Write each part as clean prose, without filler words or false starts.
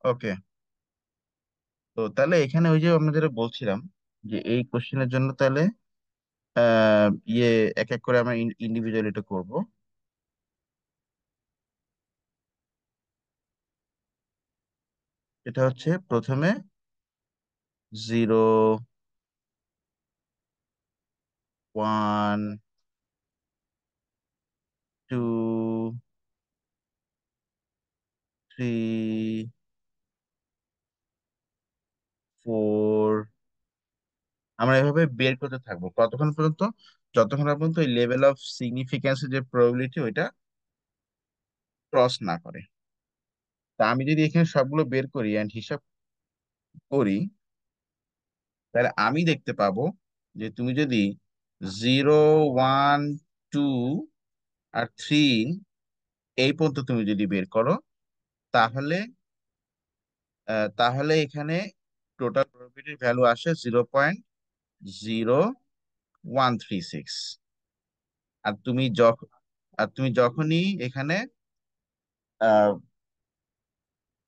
ওকে। তো তাহলে এখানে ওই যে আমরা যেটা বলছিলাম, যে এই কোশ্চেনের জন্য তাহলে ইয়ে এক এক করে আমরা ইন্ডিভিজুয়ালি এটা করবো। এটা হচ্ছে প্রথমে 0, 1, 2, 3, 4। আমরা এভাবে বের করতে থাকবো কতক্ষণ পর্যন্ত, যতক্ষণ না পর্যন্ত ওই লেভেল অফ সিগনিফিকেন্স যে প্রবাবিলিটি ওইটা ক্রস না করে। তা আমি যদি এখানে সবগুলো বের করি অ্যান্ড হিসাব করি, তাহলে আমি দেখতে পাবো যে তুমি যদি 0, 1, 2 আর 3 এই পর্যন্ত তুমি যদি বের করো, তাহলে তাহলে এখানে টোটাল প্রবাবিলিটির ভ্যালু আসে 0.0136। আর তুমি যখন আর তুমি যখনই এখানে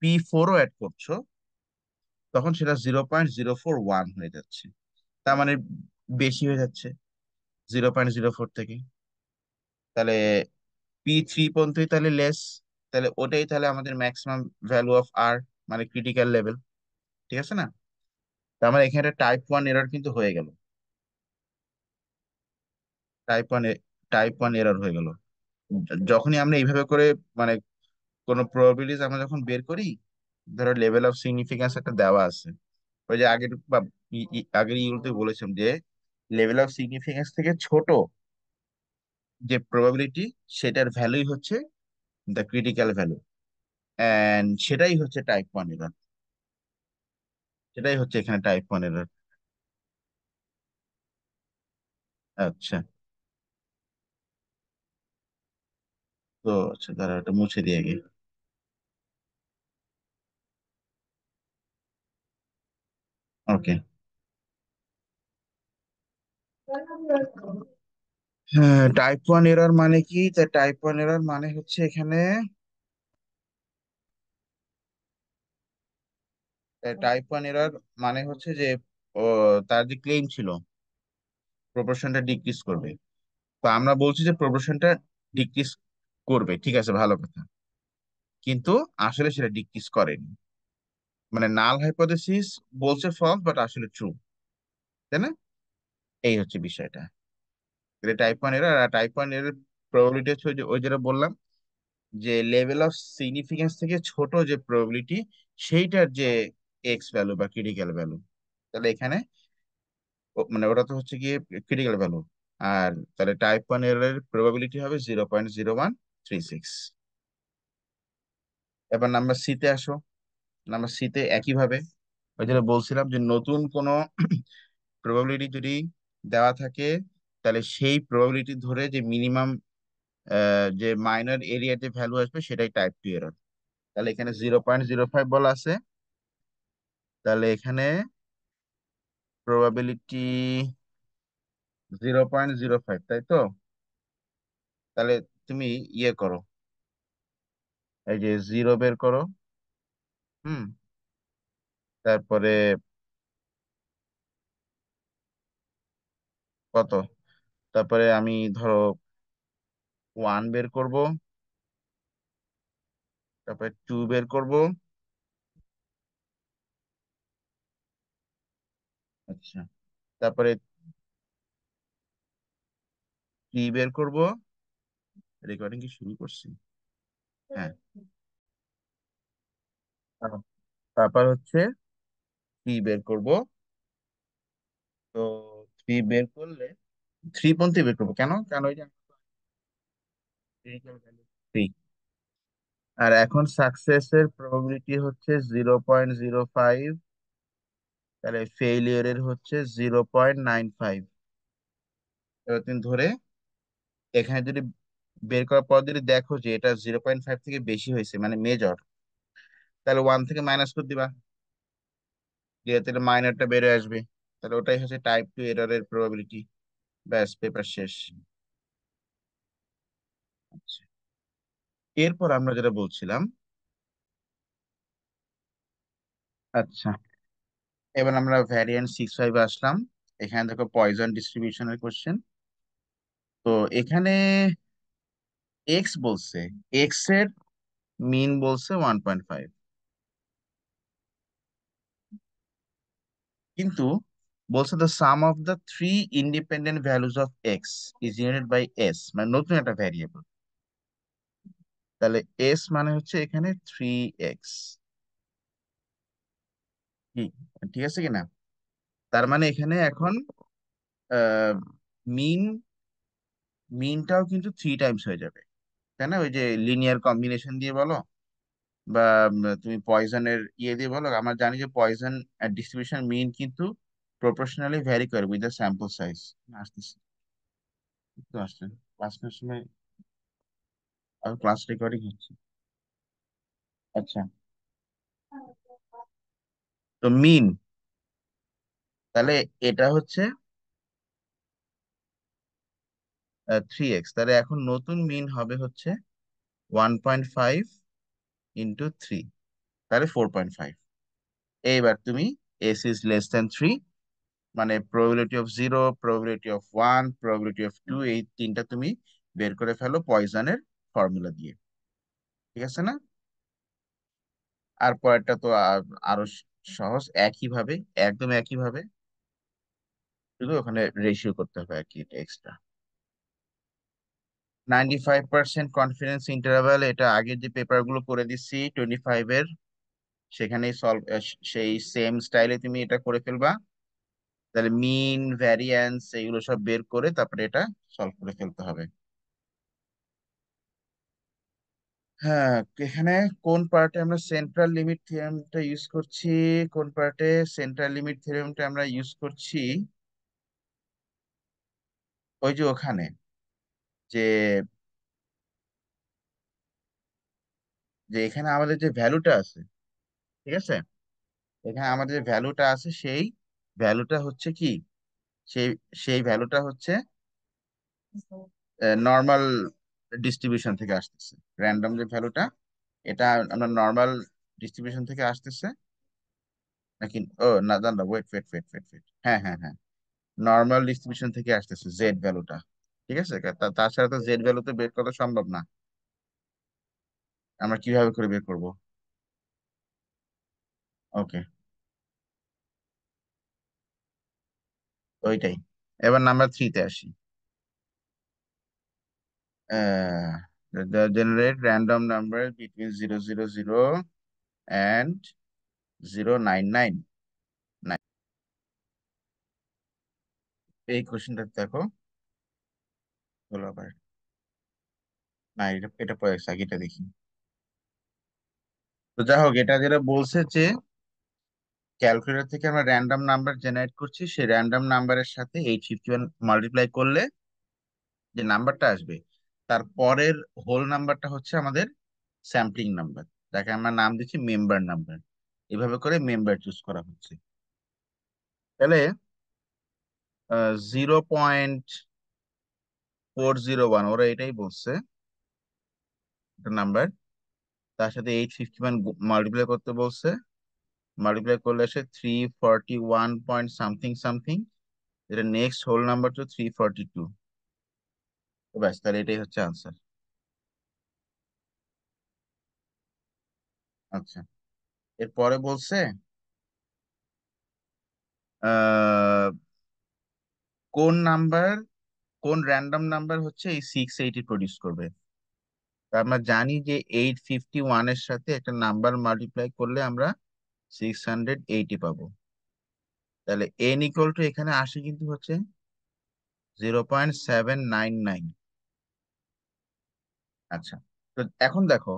P4ও অ্যাড করছো, তখন সেটা 0.041 হয়ে যাচ্ছে। তার মানে বেশি হয়ে যাচ্ছে 0.04 থেকে। তাহলে P3 পর্যন্তই তাহলে লেস। তাহলে ওটাই তাহলে আমাদের ম্যাক্সিমাম ভ্যালু অফ আর, মানে ক্রিটিক্যাল লেভেল। ঠিক আছে না? তার মানে এখানে টাইপ 1 এরর কিন্তু হয়ে গেল। টাইপ 1 টাইপ 1 এরর হয়ে গেল যখনই আমরা এইভাবে করে, মানে কোনো প্রবাবিলিটিস আমরা যখন বের করি। ধরো লেভেল অফ সিগনিফিকেন্স একটা দেওয়া আছে, ওই যে আগের বা আগের ইউতে বলেছিলাম যে লেভেল অফ সিগনিফিকেন্স থেকে ছোট যে প্রবাবিলিটি, সেটার ভ্যালুই হচ্ছে দ্য ক্রিটিক্যাল ভ্যালু। এন্ড সেটাই হচ্ছে টাইপ 1 এরর। সেটাই হচ্ছে এখানে টাইপ 1 এরর। আচ্ছা। তো আচ্ছা, দাঁড়া, ওটা মুছে দিয়ে গে। ওকে। হ্যাঁ, টাইপ 1 এরর মানে কি? তা টাইপ 1 এরর মানে হচ্ছে এখানে টাইপ 1 এরর মানে হচ্ছে যে ও, তার যে ক্লেম ছিল প্রপোর্শনটা ডিক্রিজ করবে। তো আমরা বলছি যে প্রপোর্শনটা ডিক্রিজ করবে, ঠিক আছে, ভালো কথা। কিন্তু আসলে সেটা ডিক্রিজ করেনি। মানে নাল হাইপোথেসিস বলছে ফলস, বাট আসলে ট্রু। তাই না? এই হচ্ছে বিষয়টা। এটা টাইপ 1 এরর। আর টাইপ 1 এর প্রবাবিলিটি হচ্ছে ওই যেটা বললাম, যে লেভেল অফ সিগনিফিকেন্স থেকে ছোট যে প্রবাবিলিটি, সেইটার যে এক্স ভ্যালু বা ক্রিটিক্যাল ভ্যালু। তাহলে এখানে মানে ওটা তো হচ্ছে গিয়ে ক্রিটিক্যাল ভ্যালু। আর তাহলে টাইপ 1 এর প্রবাবিলিটি হবে 0.0136। এবার নাম্বার সিতে আসো। নাম্বার সিতে একইভাবে ওই যেটা বলছিলাম, যে নতুন কোনো প্রবাবিলিটি যদি দেওয়া থাকে, তাহলে সেই প্রবাবিলিটি ধরে যে মিনিমাম যে মাইনর এরিয়ার যে ভ্যালু আসবে, সেটাই টাইপ 2 এরর। তাহলে এখানে 0.05 বলা আছে। তাহলে এখানে প্রবাবিলিটি 0.05, তাই তো? তাহলে তুমি ইয়ে করো, এই যে জিরো বের করো। হুম। তারপরে কত? তারপরে আমি ধরো 1 বের করব, তারপরে 2 বের করব। আচ্ছা। তারপরে 3 বের করব। রেকর্ডিং কি শুরু করছি? হ্যাঁ। তারপর তারপর হচ্ছে 3 বের করব। তো 3 বের করলে 3 পর্যন্ত বের করবো, কেন? কারণ ওই যে 3। আর এখন সাকসেসের প্রবাবিলিটি হচ্ছে 0.05। তাহলে ফেইলিয়রের হচ্ছে 0.95। এবার তুমি ধরে এখানে যদি বের করার পর যদি দেখো যে এটা 0.5 থেকে বেশি হয়েছে, মানে মেজর, তাহলে 1 থেকে মাইনাস করে দিবা, দিয়ে তাহলে মাইনরটা বেড়ে আসবে। তাহলে ওটাই হচ্ছে টাইপ 2 এররের প্রবাবিলিটি। ব্যাস, পেপার শেষ। আচ্ছা। এরপর আমরা যেটা বলছিলাম, আচ্ছা, এবার আমরা ভ্যারিয়েন্ট 6 5 আসলাম। এখানে দেখো পয়জন ডিস্ট্রিবিউশনের কোশ্চেন। তো এখানে এক্স বলছে, এক্স এর মিন বলছে 1.5, কিন্তু বলছে the sum of the three independent values of X is united by S, মানে নতুন একটা ভ্যারিয়েবল। তাহলে এস মানে হচ্ছে এখানে 3x। কি, ঠিক আছে কিনা? তার মানে এখানে এখন মিন মিনটাও কিন্তু 3 টাইমস হয়ে যাবে, তাই না? ওই যে লিনিয়ার কম্বিনেশন দিয়ে বলো, বা তুমি পয়জনের ইয়ে দিয়ে বলো, আমরা জানি যে পয়জন ডিস্ট্রিবিউশন মিন কিন্তু প্রপোর্শনালি ভ্যারি করে উইথ দ্য স্যাম্পল সাইজ। আসতেছে, তো আসছে ক্লাস নেওয়ার সময়, আর ক্লাস রেকর্ডিং হচ্ছে। আচ্ছা, তো মিন, তাহলে এটা হচ্ছে 3x, তাহলে এখন নতুন মিন হবে হচ্ছে 1.5 ইন্টু 3, তাহলে 4.5। এইবার তুমি এস ইজ লেস দেন 3, মানে probability of 0, probability of 1, probability of 2, এই তিনটা তুমি বের করে ফেলো পয়জনের ফর্মুলা দিয়ে। ঠিক আছে না? আর পরেরটা তো আরো সহজ, একইভাবে, একদম একইভাবে, শুধু ওখানে রেশিও করতে হবে আর কি, এটা এক্সট্রা। 95% কনফিডেন্স ইন্টারভ্যাল, এটা আগের যে পেপার গুলো করে দিচ্ছি 25 এর, সেখানেই সলভ, সেই সেম স্টাইলে তুমি এটা করে ফেলবা। তাহলে মিন, ভ্যারিয়েন্স এগুলো সব বের করে তারপরে এটা সলভ করে ফেলতে হবে। হ্যাঁ, এখানে কোন পার্টে আমরা সেন্ট্রাল লিমিট থিওরেমটা ইউজ করছি? কোন পার্টে সেন্ট্রাল লিমিট থিওরেমটা আমরা ইউজ করছি? ওই যে ওখানে, যে যে এখানে আমাদের যে ভ্যালুটা আছে, ঠিক আছে, এখানে আমাদের যে ভ্যালুটা আছে সেই ভ্যালুটা হচ্ছে কি, সেই সেই ভ্যালুটা হচ্ছে নর্মাল ডিস্ট্রিবিউশন থেকে আসতেছে। র্যান্ডম যে ভ্যালুটা, এটা আমরা নর্মাল ডিস্ট্রিবিউশন থেকে আসতেছে নাকি, ও না দাঁড়া, wait wait wait wait wait, হ্যাঁ হ্যাঁ হ্যাঁ, নর্মাল ডিস্ট্রিবিউশন থেকে আসতেছে জেড ভ্যালুটা। ঠিক আছে, তাছাড়া তো জেড ভ্যালু তো বের করা সম্ভব না। আমরা কিভাবে করে বের করব? ওকে, ওইটাই। এবার নাম্বার 3-তে আসি। Generate random number between 0 0 0 and 0 9 9 9। এই কোশ্চেনটা দেখো, হলো আবার, না এটা এটা পরে আছে, আগে এটা দেখি। তো যাই হোক, এটা যেটা বলছে যে ক্যালকুলেটর থেকে আমরা র্যান্ডম নাম্বার জেনারেট করছি, সেই র্যান্ডম নাম্বারের সাথে 851 মাল্টিপ্লাই করলে যে নাম্বারটা আসবে, তার পরের হোল নাম্বারটা হচ্ছে আমাদের স্যাম্পলিং নাম্বার, যাকে আমরা নাম দিচ্ছি মেম্বার নাম্বার। এভাবে করে মেম্বার চুজ করা হচ্ছে। তাহলে 0.401 ওরা এটাই বলছে, একটা নাম্বার, তার সাথে 851 মাল্টিপ্লাই করতে বলছে। মাল্টিপ্লাই করলে আসে 341 পয়েন্ট সামথিং। এটা নেক্সট হোল নাম্বার তো 342। তো ব্যাস, তাহলে এটাই হচ্ছে আনসার। আচ্ছা, এরপরে বলছে আহ কোন নাম্বার, কোন র্যান্ডম নাম্বার হচ্ছে এই 680 প্রডিউস করবে। তা আমরা জানি যে 851 এর সাথে একটা নাম্বার মাল্টিপ্লাই করলে আমরা 680 পাবো। তাহলে এন ইকুয়াল টু এখানে আসে কিন্তু হচ্ছে 0.799। আচ্ছা, তো এখন দেখো,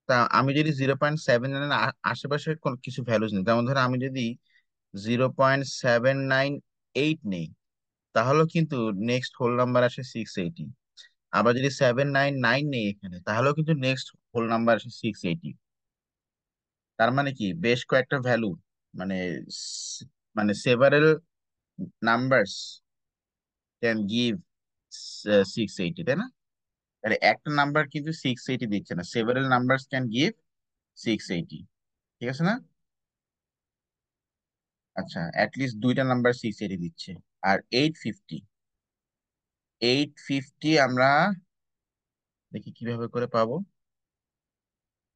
তা আমি যদি 0.7 আশেপাশে কোন কিছু ভ্যালুজ নিই, যেমন ধরো আমি যদি 0.798 নেই, তাহলেও কিন্তু নেক্সট হোল নাম্বার আসে 680। আবার যদি 799 নেই এখানে, তাহলেও কিন্তু নেক্সট হোল নাম্বার আসে 680। তার মানে কি, বেশ কয়েকটা ভ্যালু, মানে মানে সেভারেল নাম্বারস ক্যান গিভ 680, তাই না? তাহলে একটা নাম্বার কিন্তু 680 দিচ্ছে না, সেভারেল নাম্বারস ক্যান গিভ 680। ঠিক আছে না? আচ্ছা, অ্যাটলিস্ট দুইটা নাম্বার সিক্স এটি দিচ্ছে। আর 850, 850 আমরা দেখি কিভাবে করে পাবো।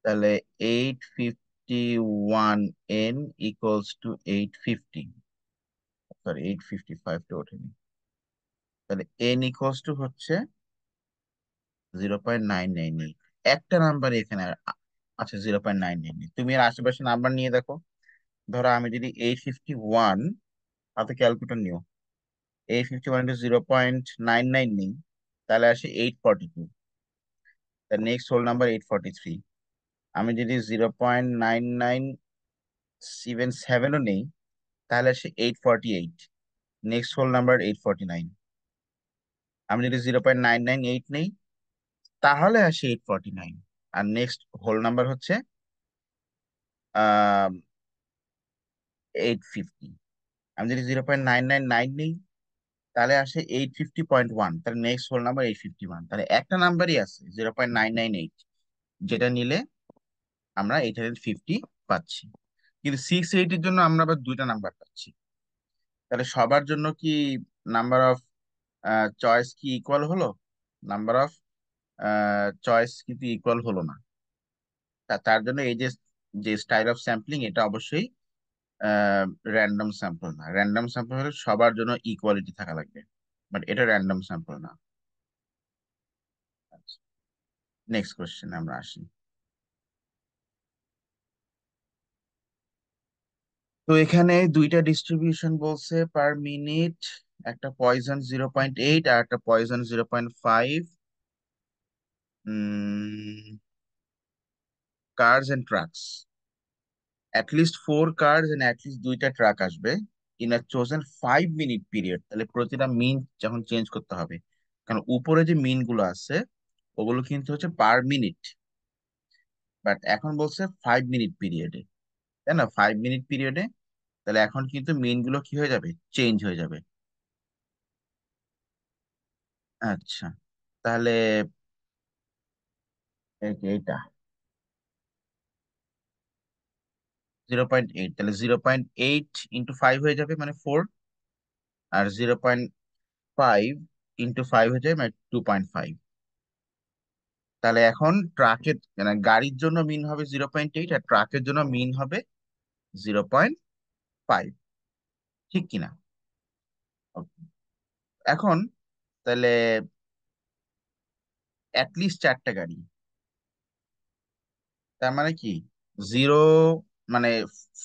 তাহলে 851 ইকুয়ালস টু 850, সরি 855টা ওঠেনি। তাহলে ইকুয়ালস টু হচ্ছে 0.998। একটা নাম্বার এখানে আচ্ছা, 0.998। তুমি এর আশেপাশে নাম্বার নিয়ে দেখো। ধরো আমি যদি 851, হাতে ক্যালকুলেটর নিও, 851 ইন্টু 0.99 নিই, তাহলে আসে 842। তার নেক্সট হোল নাম্বার 843। আমি যদি 0.9977ও নেই, তাহলে আসে 848। Next whole number 849। আমি যদি 0.998 নেই, তাহলে আসে 849। আর নেক্সট হোল নাম্বার হচ্ছে 850। আমি যদি 0.999 নিই, তাহলে আসে 850.1। তাহলে নেক্সট হোল নাম্বার 851। তাহলে একটা নাম্বারই আছে 0.998, যেটা নিলে আমরা 850 পাচ্ছি। কিন্তু 680 জন্য আমরা আবার দুইটা নাম্বার পাচ্ছি। তাহলে সবার জন্য কি নাম্বার অফ চয়েস কি ইকুয়াল হলো? নাম্বার অফ চয়েস কিন্তু ইকুয়াল হলো না। তার জন্য এই যে যে স্টাইল অফ স্যাম্পলিং, এটা অবশ্যই র্যান্ডম স্যাম্পল না। র্যান্ডম স্যাম্পল হলে সবার জন্য ইকুয়ালিটি থাকা লাগবে, বাট এটা র্যান্ডম স্যাম্পল না। নেক্সট কোশ্চেন আমরা আসি। তো এখানে দুইটা ডিস্ট্রিবিউশন বলছে পার মিনিট, একটা পয়জন 0.8 আর একটা Poisson 0.5। Cars and trucks, at least 4 cars and at least দুইটা ট্রাক আসবে in a chosen 5 minute period. তাহলে প্রতিটা মিন যখন চেঞ্জ করতে হবে, কারণ উপরে যে মিন গুলো আছে ওগুলো কিন্তু হচ্ছে পার মিনিট, বাট এখন বলছে 5 মিনিট পিরিয়ডে, তাই না? 5 মিনিট পিরিয়ডে, তাহলে এখন কিন্তু মিন গুলো কি হয়ে যাবে, চেঞ্জ হয়ে যাবে। আচ্ছা, তাহলে এইটা 0.8, তাহলে 0.8 × 5 হয়ে যাবে মানে 4। আর 0.5 × 5 হয়ে যাবে মানে 2.5। তাহলে এখন ট্রাকের মানে গাড়ির জন্য মিন হবে 0.8, আর ট্রাকের জন্য মিন হবে 0.5। ঠিক কিনা? Okay. এখন তাহলে অ্যাটলিস্ট 4টা গাড়ি, তার মানে কি জিরো, মানে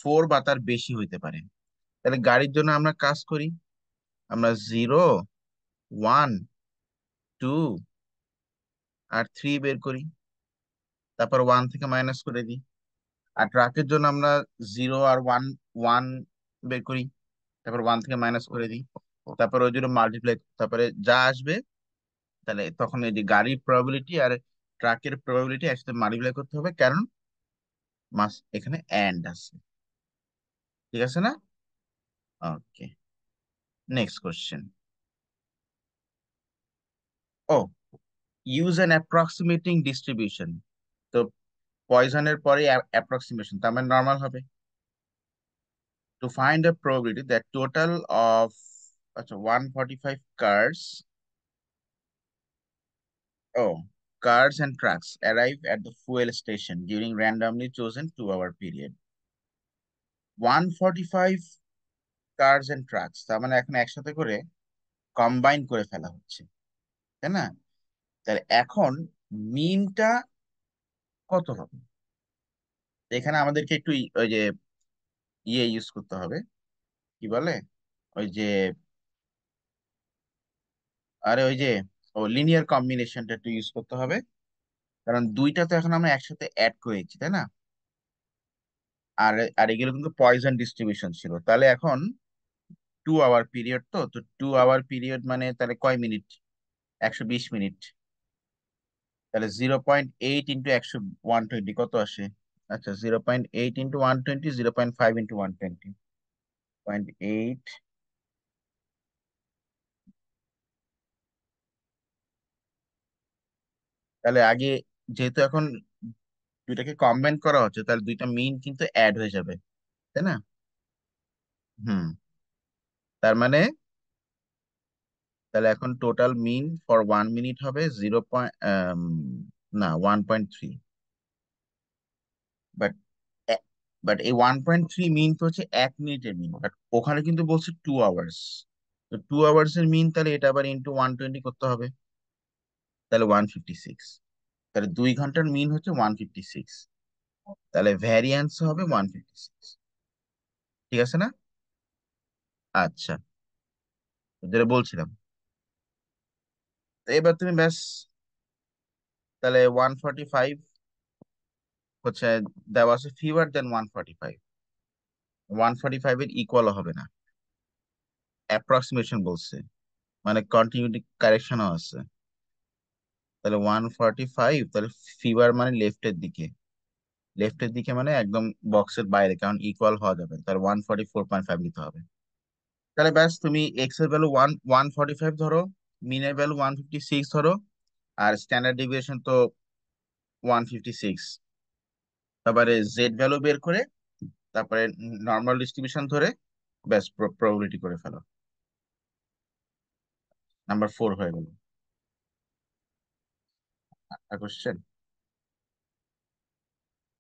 4 বা তার বেশি হইতে পারে। তাহলে গাড়ির জন্য আমরা কাজ করি, আমরা 0, 1, 2 আর 3 বের করি, তারপর 1 থেকে মাইনাস করে দিই। আর ট্রাকের জন্য আমরা 0 আর 1, 1 বের করি, তারপর 1 থেকে মাইনাস করে দিই, তারপর ওই জন্য মাল্টিপ্লাই, তারপরে যা আসবে, তাহলে তখন এই যে গাড়ির প্রবাবিলিটি আর ট্রাকের প্রবাবিলিটি একসাথে মাল্টিপ্লাই করতে হবে, কারণ মাস এখানে এন্ড আছে। ঠিক আছে না? Okay, next question. ও, ইউজ অ্যান অ্যাপ্রক্সিমেটিং ডিস্ট্রিবিউশন। তো পয়জনের পরে অ্যাপ্রক্সিমেশন, তার মানে নর্মাল হবে। To find a probability that total of, আচ্ছা, 145 cars, oh, cars and trucks arrive at the fuel station during randomly chosen 2 hour period. 145 cars and trucks, তার মানে এখন একসাথে করে কম্বাইন করে ফেলা হচ্ছে, তাই না? তাহলে এখন মিনটা কত হবে? এখানে আমাদেরকে একটু ওই যে ইউজ করতে হবে, কি বলে, ওই যে, আরে ওই যে, ও লিনিয়ার কম্বিনেশনটা একটু ইউজ করতে হবে, কারণ দুইটা তো এখন আমরা একসাথে অ্যাড করেছি, তাই না? আর আর এগুলো কিন্তু পয়জন ডিস্ট্রিবিউশন ছিল। তাহলে এখন 2 আওয়ার পিরিয়ড, তো 2 আওয়ার পিরিয়ড মানে তাহলে কয় মিনিট? 120 মিনিট। তাহলে 0.8 × 120 কত আসে? আচ্ছা, 0.8 × 120, 0.5 × 120, 0.8। তাহলে আগে, যেহেতু এখন দুইটাকে কম্বাইন করা হচ্ছে, তাহলে দুইটা মিন কিন্তু অ্যাড হয়ে যাবে, তাই না? হুম। তার মানে তাহলে এখন টোটাল মিন ফর 1 মিনিট হবে 0. না 1.3। বাট বাট এই 1.3 মিন তো হচ্ছে 1 মিনিটের মিন, বাট ওখানে কিন্তু বলছে 2 আওয়ার্স। তো 2 আওয়ার্স এর মিন, তাহলে এটা আবার ইন্টু 120 করতে হবে, তাহলে 156। তাহলে 2 ঘন্টার মিন হচ্ছে 156, তাহলে ভ্যারিয়েন্স হবে 156। ঠিক আছে না? আচ্ছা, যেটা বলছিলাম, তো এবার তুমি ব্যাস, তাহলে 145 হচ্ছে দেওয়া আছে, ফিভার দেন 145। 145 এর ইকুয়াল হবে না, অ্যাপ্রক্সিমেশন বলছে, মানে কন্টিনিউটি কারেকশনও আছে। তাহলে 145, তাহলে ফিভার মানে লেফটের দিকে, লেফটের দিকে মানে একদম বক্সের বাইরে, কারণ ইকুয়াল হওয়া যাবে, তাহলে 144.5 নিতে হবে। তাহলে ব্যাস, তুমি এক্স এর ভ্যালু 145 ধরো, মিনের ভ্যালু 156 ধরো, আর স্ট্যান্ডার্ড ডিভিয়েশন তো 156। তারপরে জেড ভ্যালু বের করে, তারপরে নর্মাল ডিস্ট্রিবিউশন ধরে, ব্যাস প্রবাবিলিটি করে ফেলো। নাম্বার 4 হয়ে গেল। কোশ্চেন।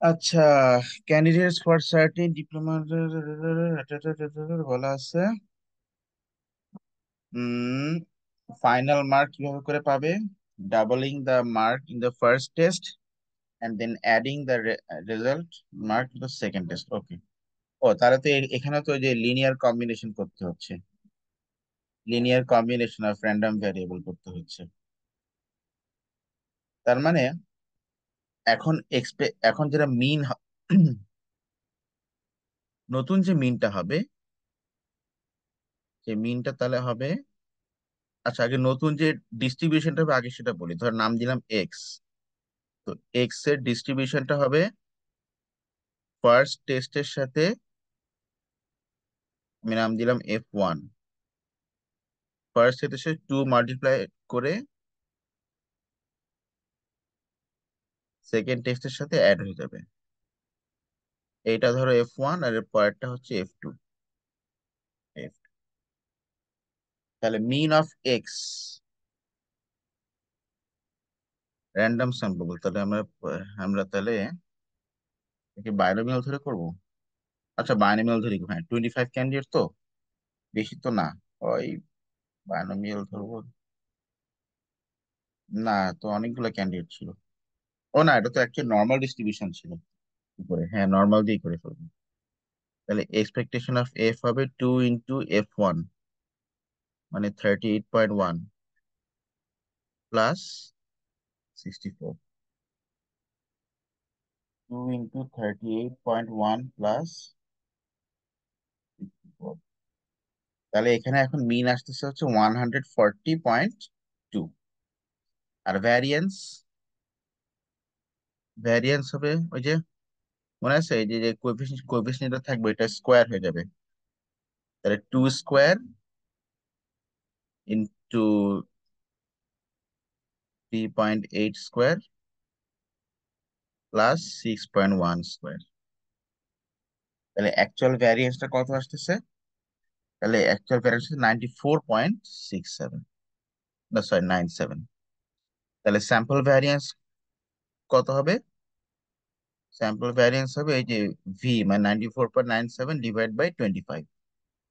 আচ্ছা, ক্যান্ডিডেটস ফর সার্টেন ডিপ্লোমা বলা আছে। ফাইনাল মার্ক কিভাবে করে পাবে? Doubling the mark in the first test and then adding the result mark to the second test. Okay. ও তাহলে তো এখানে তো যে লিনিয়ার কম্বিনেশন করতে হচ্ছে, linear combination of random variable করতে হচ্ছে। তার মানে এখন এখন যেটা মিন নতুন যে মিনটা হবে, যে মিনটা তাহলে হবে, আচ্ছা আগে নতুন যে ডিস্ট্রিবিউশনটা হবে আগে সেটা বলি, ধর নাম দিলাম এক্স। তো এক্স এর ডিস্ট্রিবিউশনটা হবে ফার্স্ট টেস্টের সাথে, আমি নাম দিলাম F1। ফার্স্ট টেস্টের সাথে 2 মাল্টিপ্লাই করে সেকেন্ড টেস্টের সাথে অ্যাড হয়ে যাবে। এইটা ধরো F1, আর এর পরেরটা হচ্ছে F2। তাহলে মিন অফ এক্স, র্যান্ডম স্যাম্পল, তাহলে আমরা আমরা তাহলে কি বাইনোমিয়াল ধরে করব? আচ্ছা বাইনোমিয়াল ধরি, হ্যাঁ 25 ক্যান্ডিডেট তো, বেশি তো না, ওই বাইনোমিয়াল ধরবো। না, তো অনেকগুলো ক্যান্ডিডেট ছিল। ও না, এটা তো অ্যাকচুয়ালি নর্মাল ডিস্ট্রিবিউশন ছিল উপরে, হ্যাঁ নর্মাল দিয়ে করে ফেলবো। তাহলে এক্সপেকটেশন অফ এফ হবে 2 × F1, মানে 38.1 প্লাস 64। 2 × 38.1 প্লাস 64। তাহলে এখানে এখন মিন আসতেছে হচ্ছে 140.2। আর ভ্যারিয়েন্স, ভ্যারিয়েন্স হবে ওই যে, মনে আছে এই যে যে কোএফিসিয়েন্ট থাকবে, এটা স্কোয়ার হয়ে যাবে, তাহলে 2 square into 3.8 square plus 6.1 square. তাহলে অ্যাকচুয়াল ভ্যারিয়েন্সটা কত আসতেছে? তাহলে অ্যাকচুয়াল ভ্যারিয়েন্স 94.67, না সরি 97। তাহলে স্যাম্পল ভ্যারিয়েন্স কত হবে? স্যাম্পল ভ্যারিয়েন্স হবে এই যে ভি, মানে 94.97 ডিভাইড বাই 25।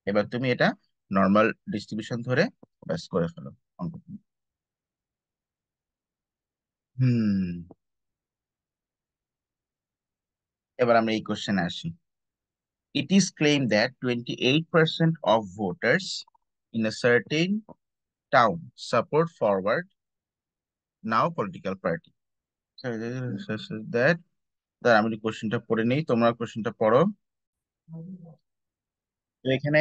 এবার তুমি এটা নর্মাল ডিস্ট্রিবিউশন ধরে ব্যাস করে ফেলো অঙ্ক। হুম। এবার আমরা এই কোশ্চেনে আসি। It is claimed that 28% of voters in a certain town support forward now political party. That তার আমি কোশ্চেনটা পড়ে নেই, তোমরা কোশ্চেনটা পড়ো। তো এখানে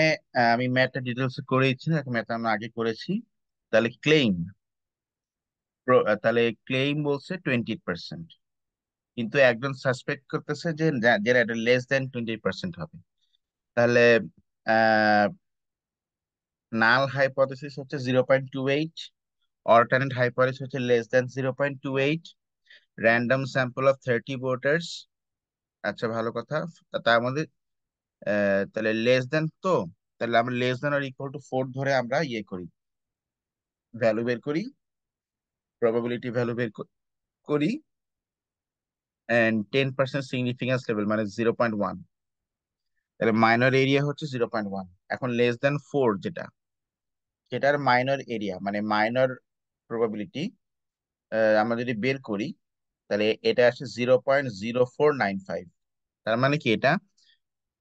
আমি ম্যাথটা ডিটেলস করেইছি, ম্যাথ আমরা আগে করেছি। তাহলে ক্লেইম, তাহলে ক্লেইম বলছে 20%, কিন্তু একজন সাসপেক্ট করতেছে যে যেটা এটা লেস দেন 20% হবে। তাহলে নাল হাইপোথেসিস হচ্ছে 0.28, অল্টারনেট হাইপোথেসিস হচ্ছে less than 0.28, random sample of 30 voters. আচ্ছা ভালো কথা। তার মধ্যে তাহলে লেস দেন তো, তাহলে আমরা less than or equal to 4 ধরে আমরা ইয়ে করি, ভ্যালু বের করি, প্রবাবিলিটি ভ্যালু বের করি, এন্ড 10% সিগনিফিকেন্স লেভেল মানে 0.1, তাহলে মাইনর এরিয়া হচ্ছে 0.1। এখন লেস দেন 4 যেটা, সেটার মাইনর এরিয়া মানে মাইনর প্রবাবিলিটি আমরা যদি বের করি, তাহলে এটা আসে 0.0495। তার মানে কি এটা,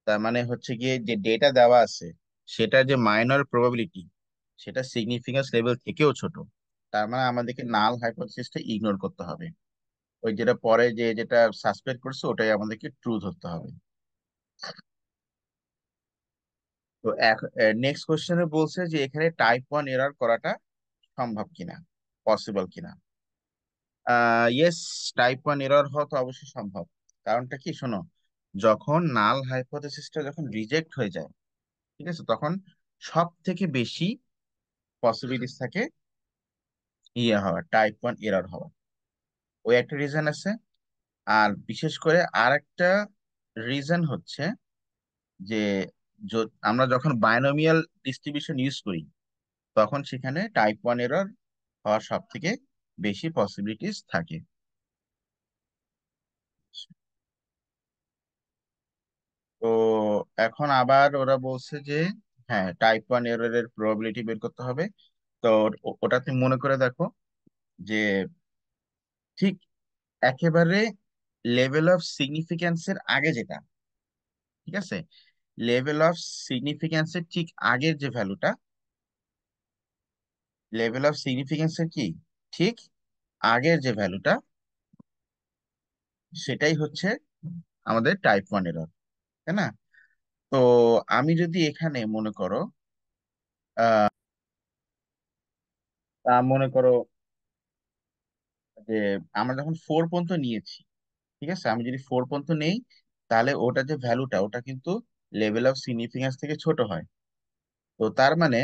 তার মানে হচ্ছে গিয়ে যে ডেটা দেওয়া আছে সেটা যে মাইনর প্রবাবিলিটি সেটা সিগনিফিকেন্স লেভেল থেকেও ছোট। তার মানে আমাদেরকে নাল হাইপোথিসিসটা ইগনোর করতে হবে, ওই যেটা পরে যে যেটা সাসপেক্ট করছে ওটাই আমাদেরকে ট্রু ধরতে হবে। তো নেক্সট কোশ্চেনে বলছে যে এখানে টাইপ 1 এরর করাটা সম্ভব কিনা, পসিবল কিনা। ইয়েস, টাইপ 1 এরর হওয়া তো অবশ্যই সম্ভব। কারণটা কি শোনো, যখন নাল হাইপোথিসিসটা যখন রিজেক্ট হয়ে যায়, ঠিক আছে, তখন সব থেকে বেশি পসিবিলিটিস থাকে ইয়ে হওয়া, টাইপ 1 এরর হওয়া। ওই একটা রিজন আছে। আর বিশেষ করে আর একটা রিজন হচ্ছে যে আমরা যখন বাইনোমিয়াল ডিস্ট্রিবিউশন ইউজ করি তখন সেখানে টাইপ 1 এরর হওয়ার সব থেকে বেশি পসিবিলিটিস থাকে। তো এখন আবার ওরা বলছে যে হ্যাঁ, টাইপ 1 এররের প্রবাবিলিটি বের করতে হবে। তো ওটাতে মনে করে দেখো যে ঠিক একেবারে লেভেল অফ সিগনিফিক্যান্সের আগে যেটা, ঠিক আছে, লেভেল অফ সিগনিফিক্যান্সের ঠিক আগের যে ভ্যালুটা, লেভেল অফ সিগনিফিক্যান্সের কি ঠিক আগের যে ভ্যালুটা, সেটাই হচ্ছে আমাদের টাইপ 1 এরর, তাই না? তো আমি যদি এখানে মনে করো মনে করো যে আমরা যখন 4 পর্যন্ত নিয়েছি, ঠিক আছে, আমি যদি 4 পর্যন্ত নেই, তাহলে ওটা যে ভ্যালুটা ওটা কিন্তু লেভেল অফ সিগনিফিকেন্স থেকে ছোট হয়। তো তার মানে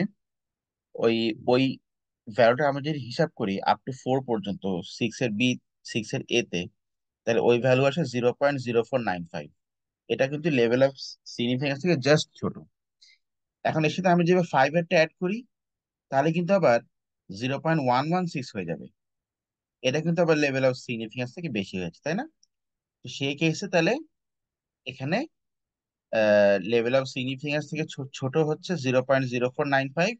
ওই ওই ভ্যালুটা আমরা যদি হিসাব করি আপ টু 4 পর্যন্ত, 6 এর বি, 6 এর এ তে, তাহলে ওই ভ্যালু আসে 0.0495। এটা কিন্তু লেভেল অফ সিগনিফিকেন্স থেকে জাস্ট ছোট। এখন এর সাথে আমি যেভাবে 5 এরটা অ্যাড করি, তাহলে কিন্তু আবার 0.116 হয়ে যাবে। এটা কিন্তু আবার লেভেল অফ সিগনিফিকেন্স থেকে বেশি হয়েছে, তাই না? তো সেই কেসে তাহলে এখানে লেভেল অফ সিগনিফিকেন্স থেকে ছোট হচ্ছে 0.0495।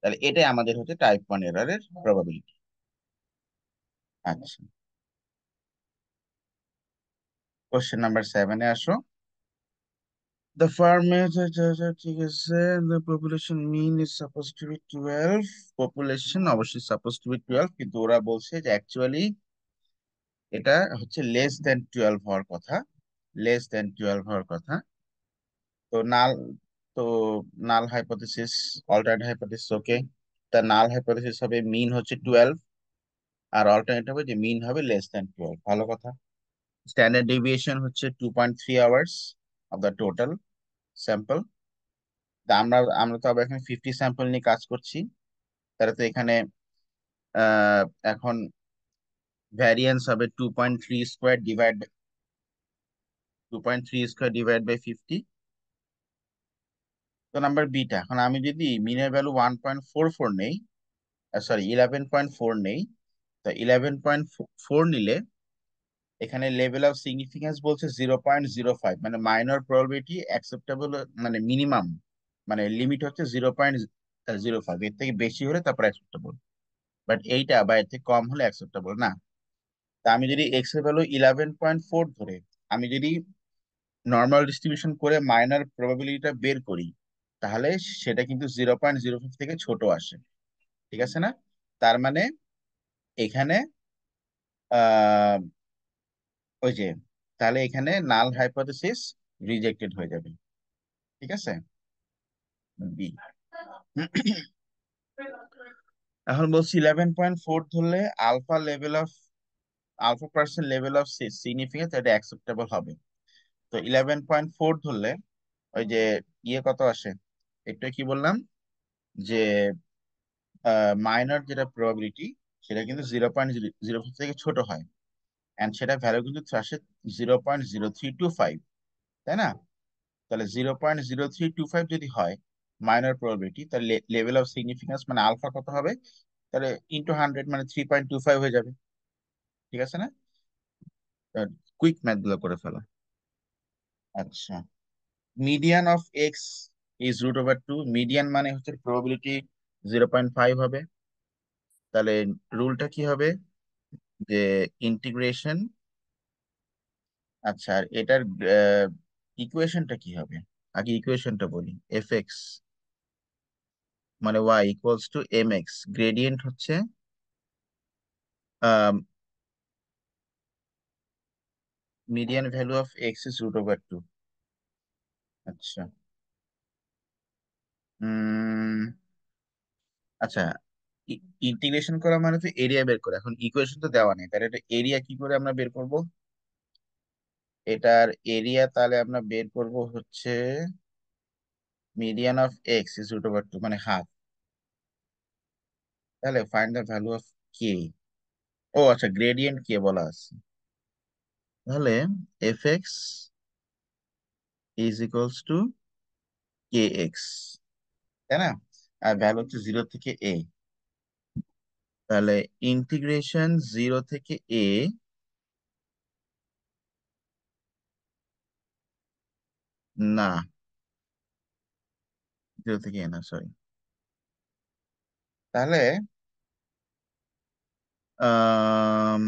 তাহলে এটাই আমাদের হচ্ছে টাইপ 1 এররের প্রবাবিলিটি। আচ্ছা, কোশ্চেন নাম্বার 7-এ আসো। দ্য ফার্মের, ঠিক আছে, the population mean is suppose to be 12। Population অবশ্যই সাপোজ টু বি 12, কিন্তু ওরা বলছে যে অ্যাকচুয়ালি এটা হচ্ছে লেস দেন 12 হওয়ার কথা, লেস দেন 12 হওয়ার কথা। তো নাল তো নাল হাইপোথিসিস, অল্টারনেট হাইপোথিসিস, ওকে। তা নাল হাইপোথিসিস হবে মিন হচ্ছে 12, আর অল্টারনেট হবে যে মিন হবে লেস দেন 12, ভালো কথা। স্ট্যান্ডার্ড ডেভিয়েশন হচ্ছে 2.3 hours of the total sample. তা আমরা আমরা তো আবার এখানে 50 স্যাম্পল নিয়ে কাজ করছি, তাহলে তো এখানে আহ, এখন ভ্যারিয়েন্স হবে 2.3 স্কোয়ার ডিভাইড বাই 50। তো নাম্বার বিটা, এখন আমি যদি মিনের ভ্যালু 1.44 নেই, সরি 11.4 নেই, তো 11.4 নিলে এখানে লেভেল অফ সিগনিফিকেন্স বলছে 0.05, মানে মাইনর প্রবাবিলিটি অ্যাকসেপ্টেবল, মানে মিনিমাম, মানে লিমিট হচ্ছে 0.05। এর থেকে বেশি হলে তারপর অ্যাকসেপ্টেবল, বাট এইটা বা এর থেকে কম হলে অ্যাকসেপ্টেবল না। তা আমি যদি এক্স এর ভ্যালু 11.4 ধরে আমি যদি নর্মাল ডিস্ট্রিবিউশন করে মাইনর প্রবাবিলিটিটা বের করি, তাহলে সেটা কিন্তু 0.05 থেকে ছোট আসে, ঠিক আছে না? তার মানে এখানে আহ ওই যে, তাহলে এখানে নাল হাইপোথিসিস রিজেক্টেড হয়ে যাবে, ঠিক আছে, বি। এখন বলছি 11.4 ধরলে alpha level of, alpha percent level of significance এটা অ্যাকসেপ্টেবল হবে। তো 11.4 ধরলে ওই যে ইয়ে কত আসে, একটু কি বললাম যে মাইনর যেটা প্রবাবিলিটি সেটা কিন্তু 0.0 থেকে ছোট হয়, এন্ড সেটা ভ্যালু কিন্তু আসে 0.0325, তাই না? তাহলে 0.0325 যদি হয় মাইনর প্রবাবিলিটি, তাহলে লেভেল অফ সিগনিফিকেন্স মানে আলফা কত হবে? তাহলে ইন্টু 100 মানে 3.25 হয়ে যাবে। ঠিক আছে না? কুইক ম্যাথ গুলো করে ফেলা। আচ্ছা, median of X is √2। Median মানে হচ্ছে প্রবাবিলিটি 0.5 হবে। তাহলে রুলটা কি হবে? যে ইন্টিগ্রেশন, আচ্ছা আর এটার ইকুয়েশনটা কি হবে? আগে ইকুয়েশনটা বলি। এফ এক্স মানে Y equals to M X, gradient হচ্ছে median value of X is √2। আচ্ছা, উম আচ্ছা, ইন্টিগ্রেশন করা মানে তো এরিয়া বের করা। এখন ইকুয়েশন তো দেওয়া নেই, তাহলে এটা এরিয়া কি করে আমরা বের করব? এটার এরিয়া তাহলে আমরা বের করব হচ্ছে মিডিয়ান অফ এক্স ইজ √2 মানে হাফ। তাহলে ফাইন্ড দ্য ভ্যালু অফ কে। ও আচ্ছা, গ্রেডিয়েন্ট কে বলা আছে। তাহলে F x is equals to K x, তাই না? আর ভ্যালু হচ্ছে 0 থেকে a। তাহলে ইন্টিগ্রেশন 0 থেকে a, না 0 থেকে a না, সরি। তাহলে আহ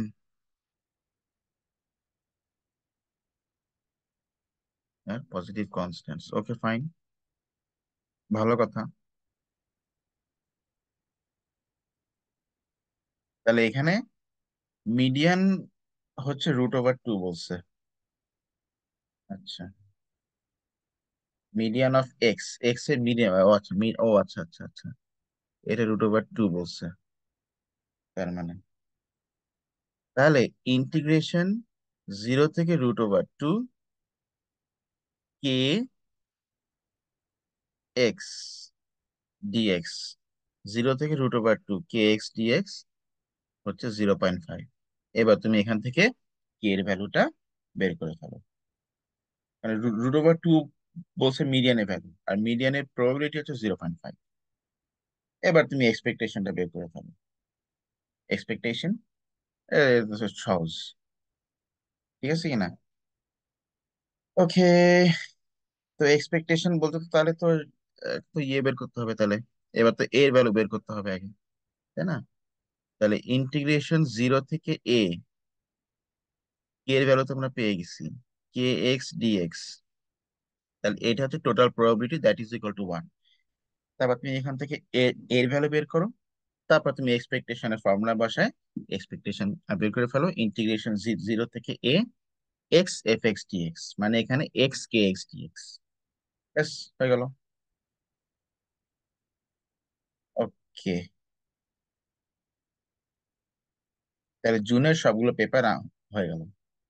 পজিটিভ কনস্ট্যান্টস, ওকে ফাইন, ভালো কথা। তাহলে এখানে মিডিয়ান হচ্ছে √2 বলছে। আচ্ছা, মিডিয়ান অফ এক্স, এক্স এর মিডিয়ান, ও আচ্ছা ও আচ্ছা আচ্ছা আচ্ছা, এটা √2 বলছে। তার মানে তাহলে ইন্টিগ্রেশন 0 থেকে √2 কে এক্স ডিএক্স, 0 থেকে √2 কে এক্স ডিএক্স হচ্ছে 0.5। এবার তুমি এখান থেকে কে এর ভ্যালুটা বের করে ফেলো। মানে √2 বলছে মিডিয়ানের ভ্যালু, আর মিডিয়ানের প্রবাবিলিটি হচ্ছে 0.5। এবার তুমি এক্সপেকটেশনটা বের করে ফেলো। এক্সপেকটেশন সহজ, ঠিক আছে কিনা? ওকে, তো এক্সপেকটেশন বলতে তো তাহলে তো তো ইয়ে বের করতে হবে তাহলে। এবার তো এর ভ্যালু বের করতে হবে আগে, তাই না? তাহলে ইন্টিগ্রেশন 0 থেকে a, কে এর ভ্যালু তো আমরা পেয়ে গেছি, কে এক্স ডিএক্স। তাহলে এটা হচ্ছে total probability, that is equal to 1। তারপর তুমি এখান থেকে এর ভ্যালু বের করো। তারপর তুমি এক্সপেকটেশনের ফর্মুলা বসায় এক্সপেকটেশন বের করে ফেলো। ইন্টিগ্রেশন 0 থেকে a X F X DX, মানে এখানে এক্স কে এক্স ডিএক্স। ব্যাস, হয়ে গেল। ওকে, তাহলে জুনের সবগুলো পেপার হয়ে গেল।